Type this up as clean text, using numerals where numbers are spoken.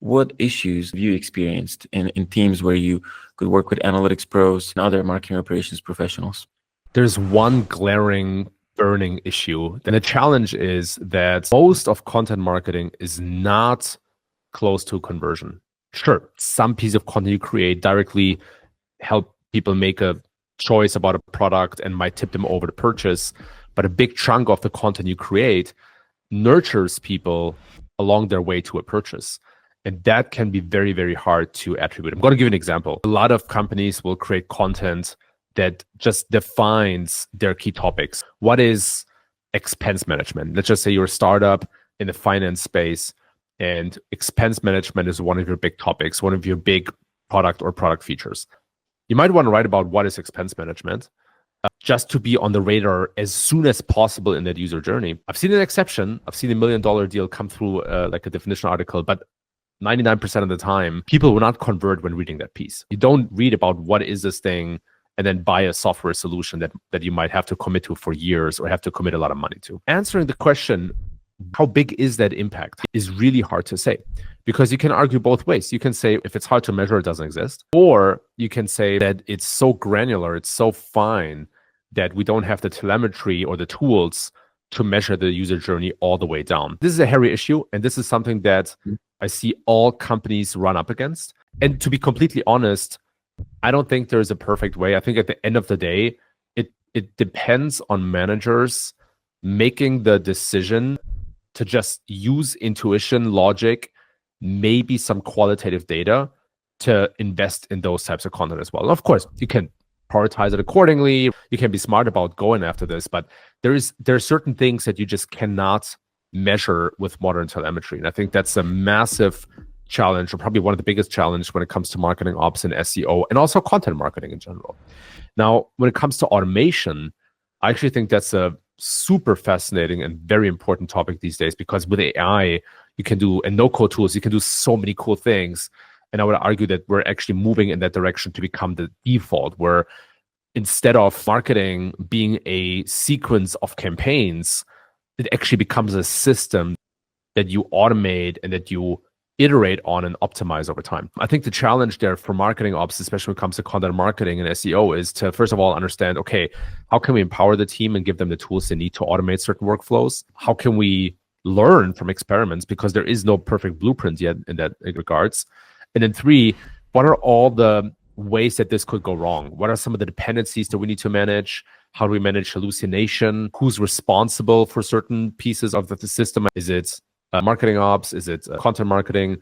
What issues have you experienced in teams where you could work with analytics pros and other marketing operations professionals? There's one glaring burning issue. And the challenge is that most of content marketing is not close to conversion. Sure, some piece of content you create directly help people make a choice about a product and might tip them over to purchase. But a big chunk of the content you create nurtures people along their way to a purchase. And that can be very, very hard to attribute. I'm going to give you an example. A lot of companies will create content that just defines their key topics. What is expense management? Let's just say you're a startup in the finance space, and expense management is one of your big topics, one of your big product or product features. You might want to write about what is expense management, just to be on the radar as soon as possible in that user journey. I've seen an exception. I've seen $1 million deal come through like a definition article, but 99% of the time, people will not convert when reading that piece. You don't read about what is this thing and then buy a software solution that you might have to commit to for years or have to commit a lot of money to. Answering the question, how big is that impact, is really hard to say, because you can argue both ways. You can say if it's hard to measure, it doesn't exist. Or you can say that it's so granular, it's so fine that we don't have the telemetry or the tools to measure the user journey all the way down. This is a hairy issue, and this is something that I see all companies run up against. And to be completely honest, I don't think there's a perfect way. I think at the end of the day, it depends on managers making the decision to just use intuition, logic, maybe some qualitative data to invest in those types of content as well. And of course, you can prioritize it accordingly. You can be smart about going after this, but there are certain things that you just cannot measure with modern telemetry. And I think that's a massive challenge, or probably one of the biggest challenges when it comes to marketing ops and SEO, and also content marketing in general. Now, when it comes to automation, I actually think that's a super fascinating and very important topic these days, because with AI, you can do, and no-code tools, you can do so many cool things. And I would argue that we're actually moving in that direction to become the default, where instead of marketing being a sequence of campaigns, it actually becomes a system that you automate and that you iterate on and optimize over time. I think the challenge there for marketing ops, especially when it comes to content marketing and SEO, is to first of all understand, okay, how can we empower the team and give them the tools they need to automate certain workflows? How can we learn from experiments? Because there is no perfect blueprint yet in that regards. And then 3, what are all the ways that this could go wrong? What are some of the dependencies that we need to manage? How do we manage hallucination? Who's responsible for certain pieces of the system? Is it marketing ops? Is it content marketing?